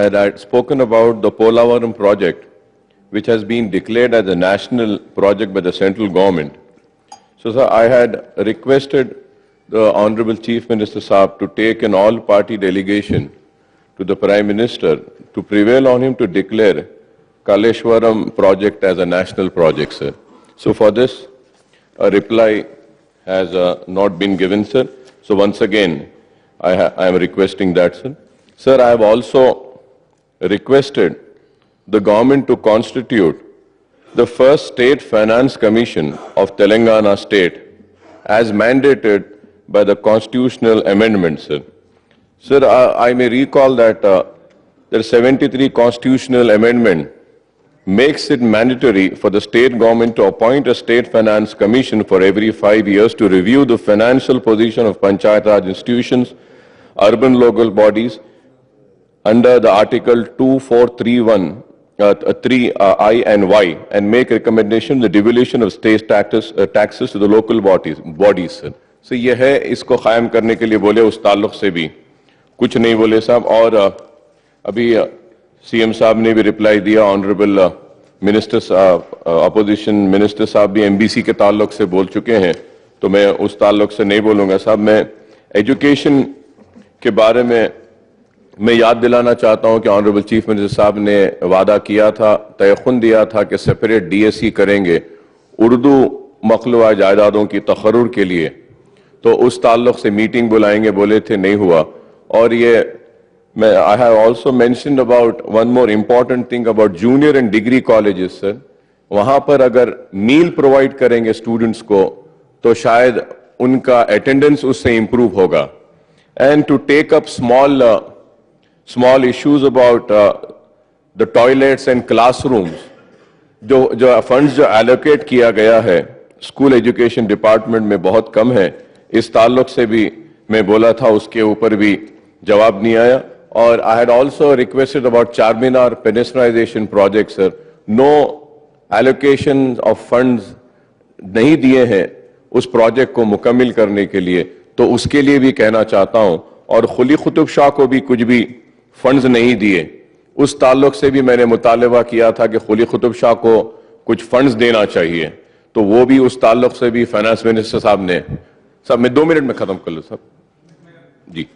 Speaker 6: I had spoken about the Polavaram project, which has been declared as a national project by the central government. So, sir, I had requested the Honorable Chief Minister Saab to take an all-party delegation to the Prime Minister to prevail on him to declare Kaleshwaram project as a national project, sir. So for this, a reply has not been given, sir. So once again, I am requesting that, sir. Sir, I have also requested the government to constitute the first State Finance Commission of Telangana State as mandated by the constitutional amendment, sir. Sir, I may recall that the 73 constitutional amendment makes it mandatory for the state government to appoint a state finance commission for every 5 years to review the financial position of Panchayat Raj institutions, urban local bodies under the Article 2431 3I and Y and make recommendation the devolution of state taxes to the local bodies, sir. So ये है, इसको कायम करने के लिए बोले, उस ताल्लुक से भी कुछ नहीं बोले साहब. और अभी सीएम साहब ने भी रिप्लाई दिया, ऑनरेबल मिनिस्टर अपोजिशन मिनिस्टर साहब भी एमबीसी के ताल्लुक से बोल चुके हैं, तो मैं उस ताल्लुक से नहीं बोलूँगा साहब. मैं एजुकेशन के बारे में मैं याद दिलाना चाहता हूं कि ऑनरेबल चीफ मिनिस्टर साहब ने वादा किया था, तयखुन दिया था कि सेपरेट डीएससी करेंगे उर्दू मखलूआ जायदादों की तखर्रुर के लिए. तो उस ताल्लुक से मीटिंग बुलाएंगे बोले थे, नहीं हुआ. और ये मैं I have also mentioned about one more important thing about junior and degree colleges, sir. वहां पर अगर मील प्रोवाइड करेंगे स्टूडेंट्स को तो शायद उनका अटेंडेंस उससे इंप्रूव होगा. And to take up small issues about the toilets and classrooms. जो फंड्स जो एलोकेट किया गया है स्कूल एजुकेशन डिपार्टमेंट में बहुत कम है, इस ताल्लुक से भी मैं बोला था, उसके ऊपर भी जवाब नहीं आया. और I had also requested about Charminar pedestrianisation project sir. No allocation of funds नहीं दिए हैं उस प्रोजेक्ट को मुकम्मिल करने के लिए, तो उसके लिए भी कहना चाहता हूं. और खुली कुतुब शाह को भी कुछ भी फंड्स नहीं दिए, उस ताल्लुक से भी मैंने मुतालबा किया था कि खुली कुतुब शाह को कुछ फंड्स देना चाहिए, तो वो भी उस ताल्लुक से भी फाइनेंस मिनिस्टर साहब ने. साहब मैं 2 मिनट में खत्म कर लूं साहब जी.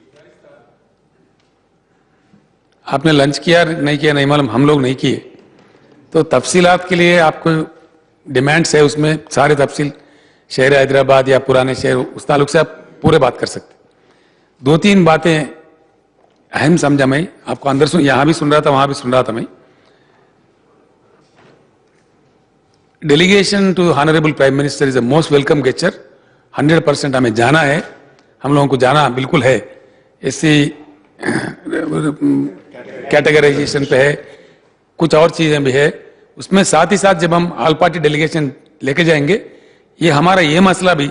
Speaker 1: आपने लंच किया नहीं किया नहीं मालूम, हम लोग नहीं किए, तो तफसीलात के लिए आपको डिमांड्स है, उसमें सारे तफसील शहर हैदराबाद या पुराने शहर उस ताल्लुक से आप पूरे बात कर सकते. 2-3 बातें अहम समझा मैं, आपको अंदर सुन, यहां भी सुन रहा था वहां भी सुन रहा था मैं. Delegation to honourable prime minister is a most welcome gesture. 100% हमें जाना है, हम लोगों को जाना बिल्कुल है. ऐसी कैटेगराइजेशन पे है, कुछ और चीजें भी है उसमें. साथ ही साथ जब हम ऑल पार्टी डेलीगेशन लेके जाएंगे, ये हमारा ये मसला भी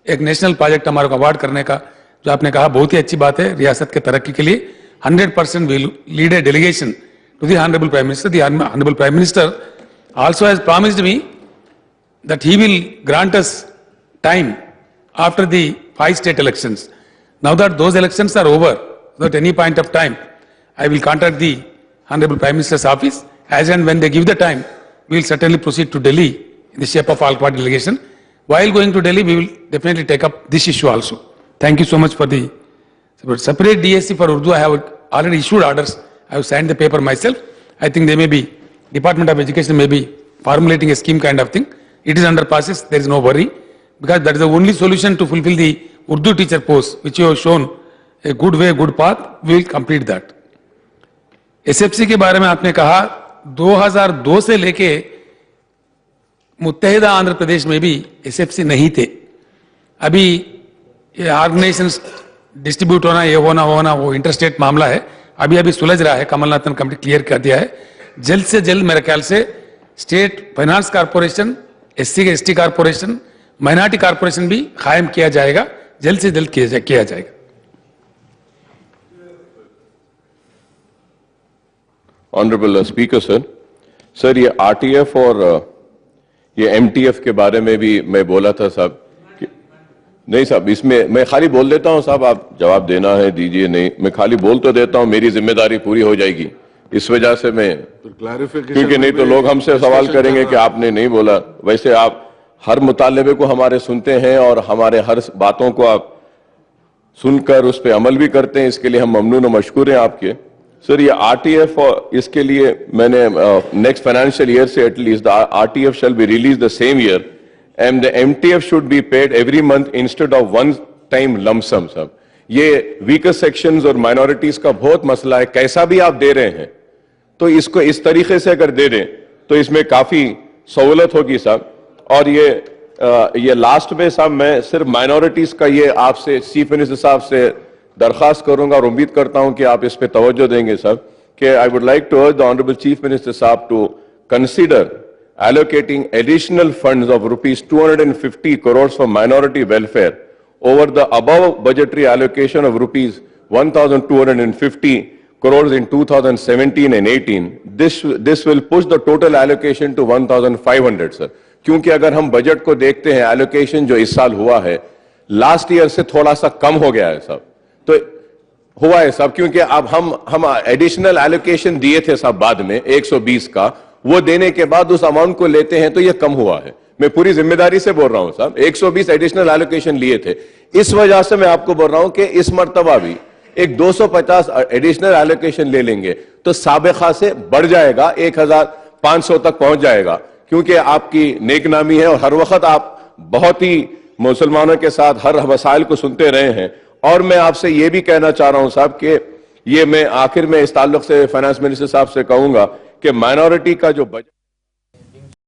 Speaker 1: एक नेशनल प्रोजेक्ट हमारे को अवार्ड करने का, जो आपने कहा बहुत ही अच्छी बात है रियासत के तरक्की के लिए. 100% will lead a delegation to the honourable prime minister. The honourable prime minister also has promised me that he will grant us time after the 5 state elections. Now that those elections are over, at any point of time, I will contact the Honorable Prime Minister's office. As and when they give the time, we will certainly proceed to Delhi in the shape of all party delegation. While going to Delhi, we will definitely take up this issue also. Thank you so much for the separate DSC for Urdu. I have already issued orders. I have signed the paper myself. I think they may be, Department of Education may be formulating a scheme kind of thing. It is under process. There is no worry, because that is the only solution to fulfill the Urdu teacher post, which you have shown a good way, good path. We will complete that. SFC के बारे में आपने कहा 2002 से लेके मुत्तहिदा आंध्र प्रदेश में भी SFC नहीं थे. अभी ये ऑर्गेनाइजेशन डिस्ट्रीब्यूट होना, ये होना वो इंटरस्टेट मामला है, अभी अभी सुलझ रहा है. कमलनाथन कमेटी क्लियर कर दिया है. जल्द से जल्द मेरे ख्याल से state finance corporation, SC ST corporation, minority corporation भी कायम किया जाएगा, जल्द से जल्द किया जाएगा.
Speaker 6: ऑनरेबल स्पीकर सर, ये RTF और ये MTF के बारे में भी मैं बोला था साहब. नहीं साहब, इसमें मैं खाली बोल देता हूं साहब, आप जवाब देना है दीजिए. नहीं, मैं खाली बोल तो देता हूं, मेरी जिम्मेदारी पूरी हो जाएगी. इस वजह से मैं, क्योंकि नहीं तो लोग हमसे सवाल करेंगे कि आपने नहीं बोला. वैसे आप हर मुतालबे को हमारे सुनते हैं और हमारे हर बातों को आप सुनकर उस पर अमल भी करते हैं, इसके लिए हम ममनून और मशकूर हैं आपके. सर, ये RTF, और इसके लिए मैंने नेक्स्ट फाइनेंशियल ईयर से at least the RTF shall be release the same year and the MTF should be paid every month instead of one time lump sum. साहब, ये वीकर सेक्शंस और माइनॉरिटीज का बहुत मसला है. कैसा भी आप दे रहे हैं तो इसको इस तरीके से अगर दे दें तो इसमें काफी सहूलत होगी साहब. और ये लास्ट में साहब, मैं सिर्फ माइनॉरिटीज का ये आपसे चीफ मिनिस्टर साहब से दरखास्त करूंगा और उम्मीद करता हूं कि आप इस पे तवज्जो देंगे साहब, कि I would like to urge the honourable chief minister साहब to consider allocating additional funds of rupees 250 crores for minority welfare over the above budgetary allocation of rupees 1,250 crores in 2017 and 18. This will push the total allocation to 1,500 sir. क्योंकि अगर हम budget को देखते हैं, allocation जो इस साल हुआ है लास्ट ईयर से थोड़ा सा कम हो गया है साहब. तो हुआ है साहब, क्योंकि अब हम एडिशनल एलोकेशन दिए थे साहब बाद में 120 का, वो देने के बाद उस अमाउंट को लेते हैं तो ये कम हुआ है. मैं पूरी जिम्मेदारी से बोल रहा हूं साहब, 120 एडिशनल एलोकेशन लिए थे, इस वजह से मैं आपको बोल रहा हूं कि इस मर्तबा भी एक 250 एडिशनल एलोकेशन ले लेंगे तो साबिका से बढ़ जाएगा, 1,500 तक पहुंच जाएगा. क्योंकि आपकी नेकनामी है और हर वक्त आप बहुत ही मुसलमानों के साथ हर मसाइल को सुनते रहे हैं. और मैं आपसे यह भी कहना चाह रहा हूं साहब कि ये मैं आखिर में इस ताल्लुक से फाइनेंस मिनिस्टर साहब से कहूंगा कि माइनॉरिटी का जो बजट